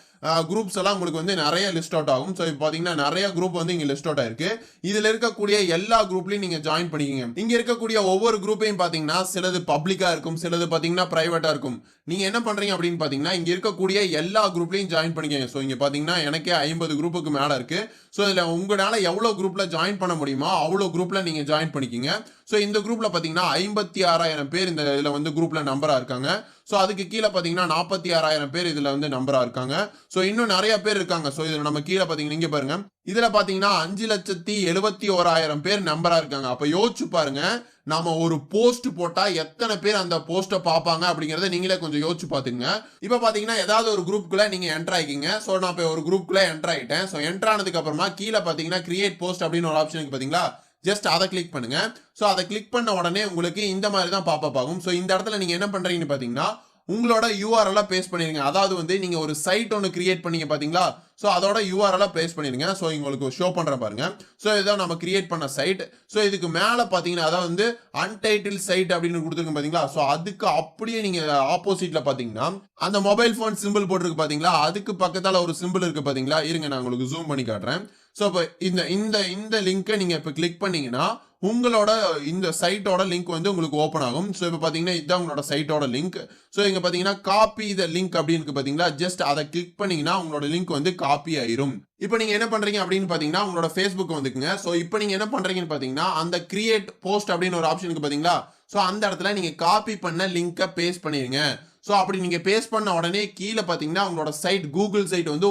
குரூப்ஸ் எல்லாம் உங்களுக்கு வந்து நிறைய லிஸ்ட் அவுட் ஆகும். ஸோ இப்போ பார்த்தீங்கன்னா நிறைய குரூப் வந்து இங்கே லிஸ்ட் அவுட் ஆயிருக்கு. இதில் இருக்கக்கூடிய எல்லா குரூப்லையும் நீங்கள் ஜாயின் பண்ணிக்கங்க. இங்கே இருக்கக்கூடிய ஒவ்வொரு குரூப்பையும் பார்த்தீங்கன்னா சிலது பப்ளிக்காக இருக்கும், சிலது பார்த்தீங்கன்னா ப்ரைவேட்டாக இருக்கும். நீங்கள் என்ன பண்ணுறீங்க அப்படின்னு பார்த்தீங்கன்னா இங்கே இருக்கக்கூடிய எல்லா குரூப்லையும் ஜாயின் பண்ணிக்கங்க. ஸோ இங்கே பார்த்தீங்கன்னா எனக்கே 50 குரூப்புக்கு மேலே இருக்கு. ஸோ இதில் உங்களால் எவ்வளோ குரூப்பில் ஜாயின் பண்ண முடியுமோ அவ்வளோ குரூப்பில் நீங்கள் ஜாயின் பண்ணிக்கிங்க. ஸோ இந்த குரூப்பில் பார்த்தீங்கன்னா 56,000 பேர் இந்த இதில் வந்து குரூப்பில் நம்பராக இருக்காங்க. ஸோ அதுக்கு கீழே பார்த்தீங்கன்னா 46,000 பேர் இதில் வந்து நம்பராக இருக்காங்க. ஸோ இன்னும் நிறைய பேர் இருக்காங்க. ஸோ இதில் நம்ம கீழே பார்த்தீங்கன்னா இங்கே பாருங்க, இதில் பார்த்தீங்கன்னா 5,71,000 பேர் நம்பராக இருக்காங்க. அப்போ யோசிச்சு பாருங்க, நாம ஒரு போஸ்ட் போட்டா எத்தனை பேர் அந்த போஸ்ட்டை பார்ப்பாங்க அப்படிங்கறத நீங்களே கொஞ்சம் யோசிச்சு பாத்துங்க. இப்ப பாத்தீங்கன்னா ஏதாவது ஒரு குரூப்புக்குள்ள நீங்க என்டர் ஆகிக்கீங்க. சோ நான் இப்ப ஒரு குரூப்புக்குள்ள என்டர் ஆயிட்டேன். சோ என்டர் ஆனதுக்கு அப்புறமா கீழே பாத்தீங்கன்னா கிரியேட் போஸ்ட் அப்படின்னு ஒரு ஆப்ஷன் இருக்கு பாத்தீங்களா, ஜஸ்ட் அதை கிளிக் பண்ணுங்க. சோ அதை கிளிக் பண்ண உடனே உங்களுக்கு இந்த மாதிரி தான் பாப்பப் ஆகும். சோ இந்த இடத்துல நீங்க என்ன பண்றீங்கன்னு பாத்தீங்கன்னா உங்களோட URL பேஸ்ட் பண்ணிருங்க. அதாவது வந்து நீங்க ஒரு சைட் ஒன்று கிரியேட் பண்ணீங்க பாத்தீங்களா, சோ அதோட URL பேஸ்ட் பண்ணிருங்க. சோ உங்களுக்கு ஷோ பண்ற பாருங்க. சோ இதான் நம்ம கிரியேட் பண்ண சைட். சோ இதுக்கு மேல பாத்தீங்கன்னா அதாவது வந்து அன்டைட்டில் சைட் அப்படின்னு கொடுத்துருக்கோம் பாத்தீங்களா, சோ அதுக்கு அப்படியே நீங்க ஆப்போசிட்ல பாத்தீங்கன்னா அந்த மொபைல் போன் சிம்பிள் போட்டிருக்கு பாத்தீங்களா, அதுக்கு பக்கத்தால ஒரு சிம்பிள் இருக்கு பாத்தீங்களா, இருங்க நான் உங்களுக்கு ஜூம் பண்ணி காட்டுறேன். ஸோ இப்போ இந்த இந்த இந்த லிங்கை நீங்க இப்போ கிளிக் பண்ணீங்கன்னா உங்களோட இந்த சைட்டோட லிங்க் வந்து உங்களுக்கு ஓப்பன் ஆகும். ஸோ இப்போ பார்த்தீங்கன்னா இதுதான் உங்களோட சைட்டோட லிங்க். ஸோ இங்கே பார்த்தீங்கன்னா காப்பி த லிங்க் அப்படின்னு பார்த்தீங்களா, ஜஸ்ட் அதை கிளிக் பண்ணீங்கன்னா உங்களோட லிங்க் வந்து காப்பி ஆயிரும். இப்போ நீங்க என்ன பண்றீங்க அப்படின்னு பார்த்தீங்கன்னா உங்களோட ஃபேஸ்புக் வந்துக்குங்க. ஸோ இப்போ நீங்க என்ன பண்றீங்கன்னு பார்த்தீங்கன்னா அந்த கிரியேட் போஸ்ட் அப்படின்னு ஒரு ஆப்ஷனுக்கு பார்த்தீங்களா, ஸோ அந்த இடத்துல நீங்க காப்பி பண்ண லிங்கை பேஸ்ட் பண்ணிருங்க. ஸோ அப்படி நீங்க பேஸ்ட் பண்ண உடனே கீழே பார்த்தீங்கன்னா உங்களோட சைட் கூகுள் சைட் வந்து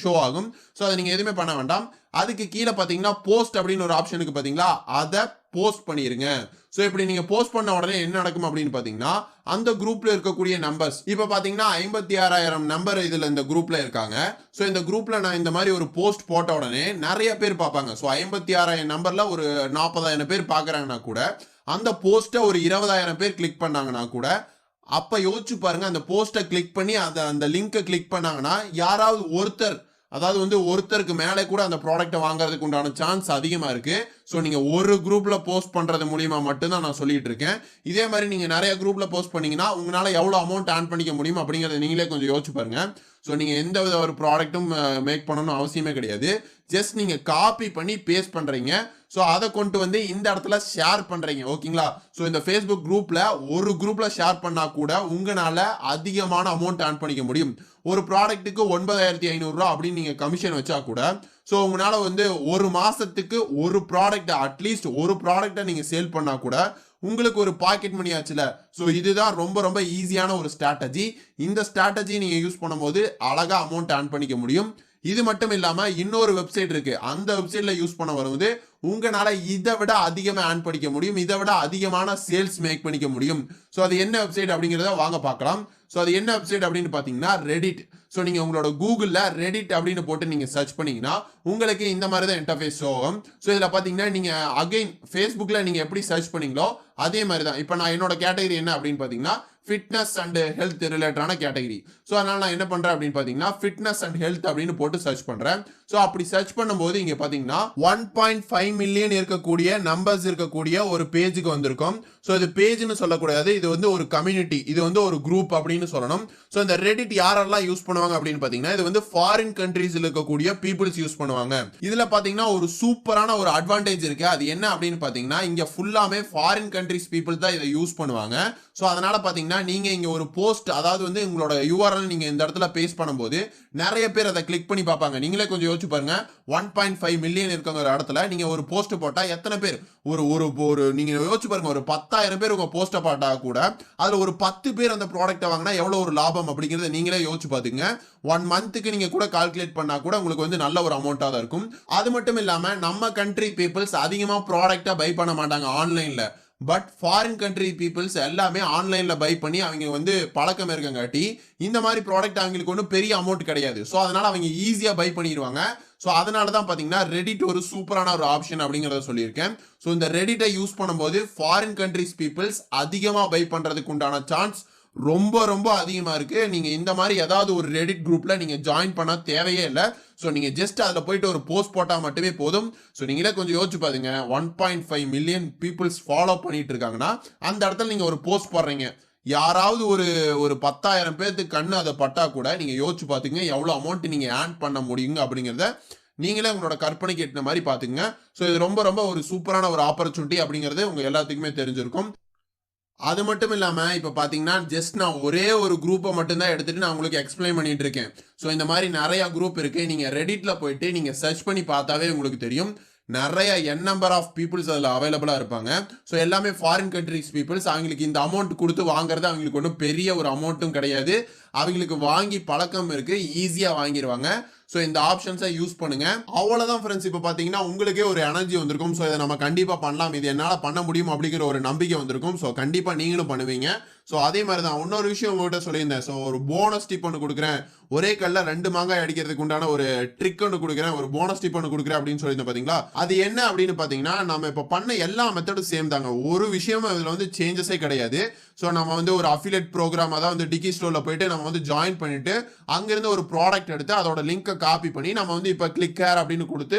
ஷோ ஆகும். ஸோ அதை நீங்க எதுவுமே பண்ண வேண்டாம். அதுக்கு கீழே பார்த்தீங்கன்னா போஸ்ட் அப்படின்னு ஒரு ஆப்ஷனுக்கு பார்த்தீங்களா, அதை போஸ்ட் பண்ணிருங்க. ஸோ இப்படி நீங்க போஸ்ட் பண்ண உடனே என்ன நடக்கும் அப்படின்னு பார்த்தீங்கன்னா அந்த குரூப்ல இருக்கக்கூடிய நம்பர்ஸ் இப்போ பார்த்தீங்கன்னா 56,000 நம்பர் இதுல இந்த குரூப்ல இருக்காங்க. ஸோ இந்த குரூப்ல நான் இந்த மாதிரி ஒரு போஸ்ட் போட்ட உடனே நிறைய பேர் பார்ப்பாங்க. ஸோ 56,000 நம்பர்ல ஒரு 40,000 பேர் பார்க்குறாங்கன்னா கூட அந்த போஸ்ட்டை ஒரு 20,000 பேர் கிளிக் பண்ணாங்கன்னா கூட அப்ப யோசிச்சு பாருங்க, அந்த போஸ்ட்டை கிளிக் பண்ணி அந்த லிங்கை கிளிக் பண்ணாங்கன்னா யாராவது ஒருத்தர், அதாவது வந்து ஒருத்தருக்கு மேலே கூட அந்த ப்ராடக்ட்டை வாங்குறதுக்கு உண்டான சான்ஸ் அதிகமா இருக்கு. ஸோ நீங்க ஒரு குரூப்ல போஸ்ட் பண்றது மூலியமா மட்டும்தான் நான் சொல்லிட்டு இருக்கேன். இதே மாதிரி நீங்க நிறைய குரூப்ல போஸ்ட் பண்ணீங்கன்னா உங்களால எவ்வளவு அமௌண்ட் ஏர்ன் பண்ணிக்க முடியும் அப்படிங்கறத நீங்களே கொஞ்சம் யோசிச்சு பாருங்க. ஸோ நீங்க எந்த வித ஒரு ப்ராடக்ட்டும் மேக் பண்ணணும் அவசியமே கிடையாது. ஜஸ்ட் நீங்க காப்பி பண்ணி பேஸ்ட் பண்றீங்க. ஸோ அதை கொண்டு வந்து இந்த இடத்துல ஷேர் பண்றீங்க. ஓகேங்களா? ஸோ இந்த ஃபேஸ்புக் குரூப்ல ஒரு குரூப்ல ஷேர் பண்ணா கூட உங்களால அதிகமான அமௌண்ட் ஏர்ன் பண்ணிக்க முடியும். ஒரு ப்ராடக்ட்டுக்கு 9,500 ரூபா அப்படின்னு நீங்க கமிஷன் வச்சா கூட ஸோ உங்களால வந்து ஒரு மாசத்துக்கு ஒரு ப்ராடக்ட், அட்லீஸ்ட் ஒரு ப்ராடக்டை நீங்க சேல் பண்ணா கூட உங்களுக்கு ஒரு பாக்கெட் மணி ஆச்சுல. ஸோ இதுதான் ரொம்ப ரொம்ப ஈஸியான ஒரு ஸ்ட்ராட்டஜி. இந்த ஸ்ட்ராட்டஜி நீங்க யூஸ் பண்ணும்போது அழகா அமௌண்ட் ஏர்ன் பண்ணிக்க முடியும். இது மட்டும் இல்லாம இன்னொரு வெப்சைட் இருக்கு. அந்த வெப்சைட்ல யூஸ் பண்ண வரும்போது உங்களால இதை விட அதிகமா ஏர்ன் பண்ணிக்க முடியும். இதை விட அதிகமான சேல்ஸ் மேக் பண்ணிக்க முடியும். ஸோ அது என்ன வெப்சைட் அப்படிங்கிறத வாங்க பார்க்கலாம். ஸோ அது என்ன வெப்சைட் அப்படின்னு பார்த்தீங்கன்னா ரெடிட். ஸோ நீங்க உங்களோட கூகுள்ல ரெடிட் அப்படின்னு போட்டு நீங்க சர்ச் பண்ணீங்கன்னா உங்களுக்கு இந்த மாதிரி தான் இன்டர்ஃபேஸ் ஆகும். ஸோ இதுல பாத்தீங்கன்னா நீங்க அகைன் ஃபேஸ்புக்ல நீங்க எப்படி சர்ச் பண்ணீங்களோ அதே மாதிரி தான். இப்போ நான் என்னோட கேட்டகரி என்ன அப்படின்னு பார்த்தீங்கன்னா ஃபிட்னஸ் அண்ட் ஹெல்த் ரிலேட்டடான கேட்டகரி. ஸோ அதனால நான் என்ன பண்றேன் அப்படின்னு பார்த்தீங்கன்னா ஃபிட்னஸ் அண்ட் ஹெல்த் அப்படின்னு போட்டு சர்ச் பண்றேன். ஸோ அப்படி சர்ச் பண்ணும்போது இங்க பாத்தீங்கன்னா 1.5 மில்லியன் இருக்கக்கூடிய நம்பர்ஸ் இருக்கக்கூடிய ஒரு பேஜுக்கு வந்திருக்கும். ஸோ இது பேஜ்னு சொல்லக்கூடாது, இது வந்து ஒரு கம்யூனிட்டி, இது வந்து ஒரு குரூப் அப்படின்னு சொல்லணும். ஸோ இந்த ரெடிட் யாரெல்லாம் யூஸ் பண்ணுவாங்க அப்படின்னு பாத்தீங்கன்னா இது வந்து ஃபாரின் கண்ட்ரீஸ்ல இருக்கக்கூடிய பீப்புள்ஸ் யூஸ் பண்ணுவாங்க. இதுல பாத்தீங்கன்னா ஒரு சூப்பரான ஒரு அட்வான்டேஜ் இருக்கு. அது என்ன அப்படின்னு பாத்தீங்கன்னா இங்க ஃபுல்லாமே ஃபாரின் கண்ட்ரீஸ் பீப்புள் தான் இதை யூஸ் பண்ணுவாங்க. ஸோ அதனால பாத்தீங்கன்னா நீங்க இங்க ஒரு போஸ்ட், அதாவது வந்து உங்களோட URL நீங்க இந்த இடத்துல பேஸ்ட் பண்ணும்போது நிறைய பேர் அதை கிளிக் பண்ணி பார்ப்பாங்க. நீங்களே கொஞ்சம் யோசிச்சு பாருங்க, 1.5 மில்லியன் இருக்கிற இடத்துல நீங்க ஒரு போஸ்ட் போட்டா எத்தனை பேர், ஒரு நீங்க யோசிச்சு பாருங்க, ஒரு 10,000 பேர் உங்க போஸ்ட்டை போட்டா கூட அதுல ஒரு 10 பேர் அந்த ப்ராடக்ட்டை வாங்கினா எவ்வளவு ஒரு லாபம் அப்படிங்கறத நீங்களே யோசிச்சு பாத்துங்க. 1 மந்த்துக்கு நீங்க கூட கால்குலேட் பண்ணா கூட உங்களுக்கு வந்து நல்ல ஒரு அமௌண்டா தான் இருக்கும். அது மட்டும் இல்லாம நம்ம கண்ட்ரி பீப்புள்ஸ் அதிகமா ப்ராடக்ட்டை பை பண்ண மாட்டாங்க ஆன்லைன்ல. பட் ஃபாரின் கண்ட்ரி பீப்புள்ஸ் எல்லாமே ஆன்லைன்ல பை பண்ணி அவங்க வந்து பழக்கம் இருக்கங்காட்டி இந்த மாதிரி ப்ராடக்ட் அவங்களுக்கு ஒன்றும் பெரிய அமௌண்ட் கிடையாது. ஸோ அதனால அவங்க ஈஸியா பை பண்ணிடுவாங்க. ஸோ அதனால தான் பார்த்தீங்கன்னா ரெடிட் ஒரு சூப்பரான ஒரு ஆப்ஷன் அப்படிங்கிறத சொல்லியிருக்கேன். ஸோ இந்த ரெடிட்டை யூஸ் பண்ணும்போது ஃபாரின் கண்ட்ரிஸ் பீப்புள்ஸ் அதிகமாக பை பண்றதுக்கு உண்டான சான்ஸ் ரொம்ப ரொம்ப அதிகமா இருக்கு. நீங்க இந்த மாதிரி ஏதாவது ஒரு ரெடிட் குரூப்ல நீங்க ஜாயின் பண்ண தேவையே இல்லை. ஸோ நீங்க ஜஸ்ட் அதுல போயிட்டு ஒரு போஸ்ட் போட்டா மட்டுமே போதும். ஸோ நீங்களே கொஞ்சம் யோசிச்சு பாருங்க, 1.5 மில்லியன் பீப்புள்ஸ் ஃபாலோ பண்ணிட்டு இருக்காங்கன்னா அந்த இடத்துல நீங்க ஒரு போஸ்ட் போடுறீங்க, யாராவது ஒரு 10,000 பேருக்கு கண்ணு அதை பட்டா கூட நீங்க யோசிச்சு பாத்துங்க எவ்வளவு அமௌண்ட் நீங்க ஏர்ன் பண்ண முடியுங்க அப்படிங்கிறத நீங்களே உங்களோட கற்பனைக்கு எட்டின மாதிரி பாத்துங்க. ஸோ இது ரொம்ப ரொம்ப ஒரு சூப்பரான ஒரு ஆப்பர்ச்சுனிட்டி அப்படிங்கிறது உங்க எல்லாத்துக்குமே தெரிஞ்சிருக்கும். அது மட்டும் இல்லாம இப்ப பாத்தீங்கன்னா ஜஸ்ட் நான் ஒரே ஒரு குரூப்பை மட்டும்தான் எடுத்துட்டு நான் உங்களுக்கு எக்ஸ்பிளைன் பண்ணிட்டு இருக்கேன். ஸோ இந்த மாதிரி நிறைய குரூப் இருக்கு. நீங்க ரெடிட்ல போயிட்டு நீங்க சர்ச் பண்ணி பார்த்தாவே உங்களுக்கு தெரியும். நிறைய நம்பர் ஆஃப் பீப்புள்ஸ் அதில் அவைலபிளா இருப்பாங்க. ஸோ எல்லாமே ஃபாரின் கண்ட்ரிஸ் பீப்புள்ஸ். அவங்களுக்கு இந்த அமௌண்ட் கொடுத்து வாங்குறது அவங்களுக்கு ஒன்றும் பெரிய ஒரு அமௌண்ட்டும் கிடையாது. அவங்களுக்கு வாங்கி பழக்கம் இருக்கு, ஈஸியா வாங்கிடுவாங்க. ஸோ இந்த ஆப்ஷன்ஸை யூஸ் பண்ணுங்க. அவ்வளவுதான் ஃப்ரெண்ட்ஸ். இப்போ பார்த்தீங்கன்னா உங்களுக்கே ஒரு எனர்ஜி வந்திருக்கும். ஸோ இதை நம்ம கண்டிப்பா பண்ணலாம், இது என்னால் பண்ண முடியும் அப்படிங்கிற ஒரு நம்பிக்கை வந்திருக்கும். ஸோ கண்டிப்பா நீங்களும் பண்ணுவீங்க. ஸோ அதே மாதிரி தான் இன்னொரு விஷயம் உங்ககிட்ட சொல்லியிருந்தேன். ஸோ ஒரு போனஸ் டிப் ஒன்று கொடுக்குறேன், ஒரே கல்ல 2 மாங்காய் அடிக்கிறதுக்கு உண்டான ஒரு ட்ரிக் ஒன்று கொடுக்குறேன், ஒரு போனஸ் டிப் ஒன்று கொடுக்குறேன் அப்படின்னு சொல்லியிருந்தேன் பார்த்தீங்களா. அது என்ன அப்படின்னு பார்த்தீங்கன்னா நம்ம இப்போ பண்ண எல்லா மெத்தடும் சேம் தாங்க. ஒரு விஷயம் இதில் வந்து சேஞ்சஸே கிடையாது. ஸோ நம்ம வந்து ஒரு அஃபிலியேட் ப்ரோக்ராம், அதாவது வந்து டிக்கி ஸ்டோர்ல போயிட்டு நம்ம வந்து ஜாயின் பண்ணிட்டு அங்கிருந்து ஒரு ப்ராடக்ட் எடுத்து அதோட லிங்கை காப்பி பண்ணி நம்ம வந்து இப்போ கிளிக் ஹேர் அப்படின்னு கொடுத்து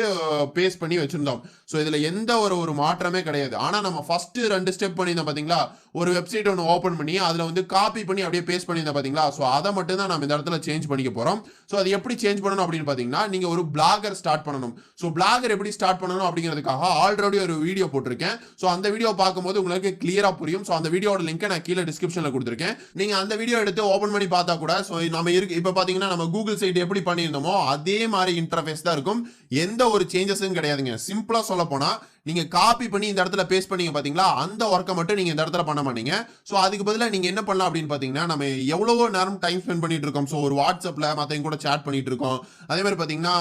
பேஸ்ட் பண்ணி வச்சிருந்தோம். ஸோ இதில் எந்த ஒரு மாற்றமே கிடையாது. ஆனால் நம்ம ஃபர்ஸ்ட் 2 ஸ்டெப் பண்ணியிருந்தோம் பார்த்தீங்களா, ஒரு வெப்சைட் ஒன்று ஓப்பன் பண்ணி பண்ணி அதுல வந்து காப்பி பண்ணி அப்படியே பேஸ்ட் பண்ணியிருந்தா பாத்தீங்களா, சோ அதை மட்டும் தான் நம்ம இந்த இடத்துல சேஞ்ச் பண்ணிக்க போறோம். சோ அது எப்படி சேஞ்ச் பண்ணணும் அப்படின்னு பாத்தீங்கன்னா, நீங்க ஒரு பிளாகர் ஸ்டார்ட் பண்ணணும். சோ பிளாகர் எப்படி ஸ்டார்ட் பண்ணணும் அப்படிங்கிறதுக்காக ஆல்ரெடி ஒரு வீடியோ போட்டிருக்கேன். சோ அந்த வீடியோ பார்க்கும்போது உங்களுக்கு கிளியரா புரியும். சோ அந்த வீடியோட லிங்க் நான் கீழே டிஸ்கிரிப்ஷன்ல கொடுத்திருக்கேன். நீங்க அந்த வீடியோ எடுத்து ஓபன் பண்ணி பார்த்தா கூட சோ நம்ம இருக்கு இப்ப பாத்தீங்கன்னா நம்ம கூகுள் சைட் எப்படி பண்ணியிருந்தோமோ அதே மாதிரி இன்டர்ஃபேஸ் தான் இருக்கும். எந்த ஒரு சேஞ்சஸும் கிடையாதுங்க. சிம்பிளா சொல்ல போனா நீங்க காப்பி பண்ணி இந்த இடத்துல பேஸ்ட் பண்ணீங்க பாத்தீங்களா, அந்த ஒர்க்கை மட்டும் நீங்க இந்த இடத்துல பண்ண மாட்டீங்க. சோ அதுக்கு பதிலா நீங்க என்ன பண்ணலாம் அப்படின்னு பாத்தீங்கன்னா, நம்ம எவ்வளவோ நேரம் டைம் ஸ்பெண்ட் பண்ணிட்டு இருக்கோம். சோ ஒரு வாட்ஸ்அப்ல மத்தவங்க கூட சாட் பண்ணிட்டு இருக்கோம். அதே மாதிரி பாத்தீங்கன்னா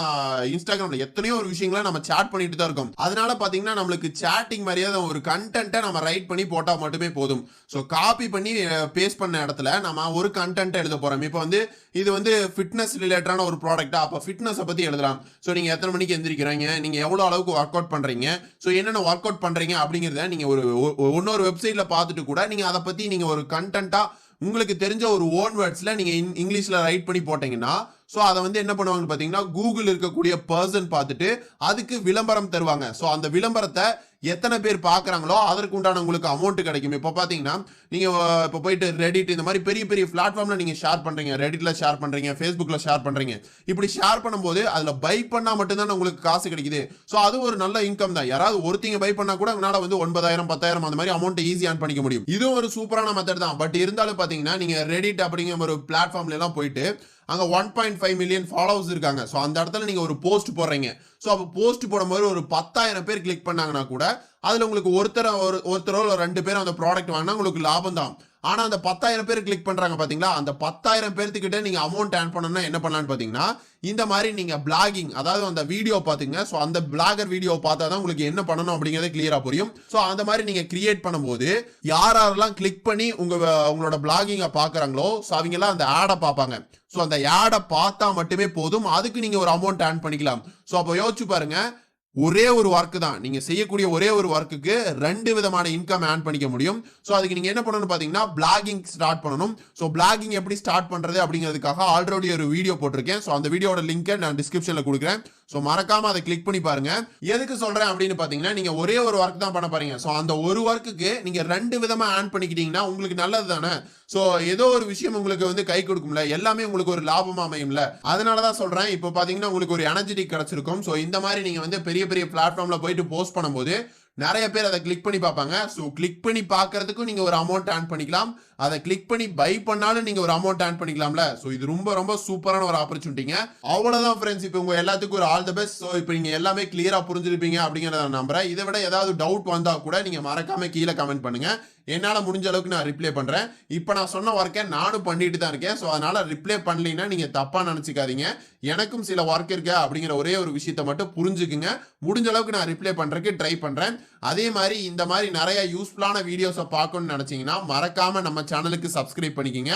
இன்ஸ்டாகிராம்ல எத்தனையோ ஒரு விஷயங்களை நம்ம சாட் பண்ணிட்டு தான் இருக்கோம். அதனால பாத்தீங்கன்னா நம்மளுக்கு சாட்டிங் மாதிரியே ஒரு கண்டென்ட்டை நம்ம ரைட் பண்ணி போட்டா மட்டுமே போதும். சோ காப்பி பண்ணி பேஸ்ட் பண்ண இடத்துல நம்ம ஒரு கண்டென்ட் எழுத போறோம். இப்போ வந்து இது வந்து ஃபிட்னஸ் ரிலேட்டடான ஒரு ப்ராடக்ட்டா, அப்ப ஃபிட்னஸ் பத்தி எழுதலாம். சோ நீங்க எத்தனை மணிக்கு எந்திரிக்கிறீங்க, நீங்க எவ்வளவு அளவுக்கு ஒர்க் அவுட் பண்றீங்க, சோ என்னென்ன ஒர்க் அவுட் பண்றீங்க அப்படிங்கறத நீங்க ஒரு இன்னொரு வெப்சைட்ல பார்த்துட்டு கூட நீங்க அதை பத்தி நீங்க ஒரு கண்டென்ட்டா உங்களுக்கு தெரிஞ்ச ஒரு ஓன் வேர்ட்ஸ்ல நீங்க இங்கிலீஷ்ல ரைட் பண்ணி போட்டீங்கன்னா, சோ அதை வந்து என்ன பண்ணுவாங்கன்னு பாத்தீங்கன்னா, கூகுள் இருக்கக்கூடிய பர்சன் பார்த்துட்டு அதுக்கு விளம்பரம் தருவாங்க. சோ அந்த விளம்பரத்தை எத்தனை பேர் பாக்குறாங்களோ அதற்கு உண்டான உங்களுக்கு அமௌண்ட் கிடைக்கும். இப்போ பாத்தீங்கன்னா நீங்க இப்போ போயிட்டு ரெடிட் இந்த மாதிரி பெரிய பெரிய பிளாட்ஃபார்ம்ல நீங்க ஷேர் பண்றீங்க, ரெடிட்ல ஷேர் பண்றீங்க, ஃபேஸ்புக்ல ஷேர் பண்றீங்க. இப்படி ஷேர் பண்ணும்போது அதுல பை பண்ணா மட்டும்தான் உங்களுக்கு காசு கிடைக்குது. சோ அது ஒரு நல்ல இன்கம் தான். யாராவது ஒருத்தங்க பை பண்ணா கூட உங்களால வந்து 9,000 10,000 அந்த மாதிரி அமௌண்ட் ஈஸியா earn பண்ணிக்க முடியும். இது ஒரு சூப்பரான மெத்தட் தான். பட் இருந்தாலும் பாத்தீங்கன்னா நீங்க ரெடிட் அப்படிங்கிற ஒரு பிளாட்ஃபார்ம்ல எல்லாம் போயிட்டு அங்க 1.5 மில்லியன் ஃபாலோவர்ஸ் இருக்காங்க. சோ அந்த இடத்துல நீங்க ஒரு போஸ்ட் போடுறீங்க. சோ அப்ப போஸ்ட் போடும்போது ஒரு 10,000 பேர் கிளிக் பண்ணாங்கன்னா கூட அதுல உங்களுக்கு ஒருத்தரோ 2 பேர் அந்த ப்ராடக்ட் வாங்கினா உங்களுக்கு லாபம் தான். ஆனா அந்த 10,000 பேர் கிளிக் பண்றாங்க பாத்தீங்களா, அந்த 10,000 பேர்த்துக்கிட்ட நீங்க அமௌண்ட் ஏர்ன் பண்ணணும்னா என்ன பண்ணலாம்னு பாத்தீங்கன்னா, இந்த மாதிரி நீங்க பிளாகிங், அதாவது அந்த வீடியோ பாத்துங்க. சோ அந்த பிளாகர் வீடியோ பார்த்தா தான் உங்களுக்கு என்ன பண்ணணும் அப்படிங்கறது கிளியரா புரியும். சோ அந்த மாதிரி நீங்க கிரியேட் பண்ணும்போது யாரெல்லாம் கிளிக் பண்ணி உங்களோட பிளாகிங்க பாக்குறாங்களோ சோ அவங்க எல்லாம் அந்த ஆடை பார்ப்பாங்க. சோ அந்த ஆடை பார்த்தா மட்டுமே போதும், அதுக்கு நீங்க ஒரு அமௌண்ட் ஏர்ன் பண்ணிக்கலாம். சோ அப்ப யோசிச்சு பாருங்க, ஒரே ஒரு ஒர்க் தான் நீங்க செய்யக்கூடிய ஒரே ஒரு ஒர்க்குக்கு 2 விதமான இன்கம் ஏர்ன் பண்ணிக்க முடியும். சோ அதுக்கு நீங்க என்ன பண்ணணும்னு பாத்தீங்கன்னா, பிளாகிங் ஸ்டார்ட் பண்ணணும். சோ பிளாகிங் எப்படி ஸ்டார்ட் பண்றது அப்படிங்கிறதுக்காக ஆல்ரெடி ஒரு வீடியோ போட்டிருக்கேன். சோ அந்த வீடியோட லிங்கை நான் டிஸ்கிரிப்ஷன்ல கொடுக்குறேன். சோ மறக்காம அதை கிளிக் பண்ணி பாருங்க. எதுக்கு சொல்றேன் அப்படின்னு பாத்தீங்கன்னா, நீங்க ஒரே ஒரு ஒர்க் தான் பண்ண போறீங்க. சோ அந்த ஒரு ஒர்க்குக்கு நீங்க 2 விதமா ஏர்ன் பண்ணிக்கிட்டீங்கன்னா உங்களுக்கு நல்லது தானே. சோ ஏதோ ஒரு விஷயம் உங்களுக்கு வந்து கை கொடுக்கும்ல, எல்லாமே உங்களுக்கு ஒரு லாபமா அமையும்ல. அதனாலதான் சொல்றேன். இப்போ பாத்தீங்கன்னா உங்களுக்கு ஒரு எனர்ஜெட்டிக் கிடைச்சிருக்கும். சோ இந்த மாதிரி நீங்க வந்து பெரிய பெரிய பிளாட்ஃபார்ம்ல போயிட்டு போஸ்ட் பண்ணும்போது நிறைய பேர் அதை கிளிக் பண்ணி பார்ப்பாங்க. சோ கிளிக் பண்ணி பார்க்கிறதுக்கும் நீங்க ஒரு அமௌண்ட் ஏர்ன் பண்ணிக்கலாம். அதை கிளிக் பண்ணி பை பண்ணாலும் நீங்க ஒரு அமௌண்ட் ஏர்ன் பண்ணிக்கலாம்ல. சோ இது ரொம்ப ரொம்ப சூப்பரான ஒரு ஆப்பர்ச்சுனிட்டிங்க. அவ்வளவுதான் ஃப்ரெண்ட்ஸ். இப்போ உங்க எல்லாத்துக்கும் ஒரு ஆல் தி பெஸ்ட். சோ இப்போ நீங்க எல்லாமே கிளியரா புரிஞ்சிருப்பீங்க அப்படிங்கறத நான் நம்புறேன். இதை விட ஏதாவது டவுட் வந்தா கூட நீங்க மறக்காம கீழே கமெண்ட் பண்ணுங்க. என்னால முடிஞ்ச அளவுக்கு நான் ரிப்ளை பண்றேன். இப்போ நான் சொன்ன ஒர்க்கை நானும் பண்ணிட்டு தான் இருக்கேன். சோ அதனால ரிப்ளை பண்ணலைன்னா நீங்க தப்பா நினைச்சுக்காதீங்க. எனக்கும் சில ஒர்க் இருக்கு அப்படிங்கிற ஒரே ஒரு விஷயத்தை மட்டும் புரிஞ்சுக்குங்க. முடிஞ்ச அளவுக்கு நான் ரிப்ளை பண்றதுக்கு ட்ரை பண்றேன். அதே மாதிரி இந்த மாதிரி நிறைய யூஸ்ஃபுல்லான வீடியோஸை பார்க்கணும்னு நினைச்சீங்கன்னா மறக்காம நம்ம சேனலுக்கு சப்ஸ்கிரைப் பண்ணிக்கங்க.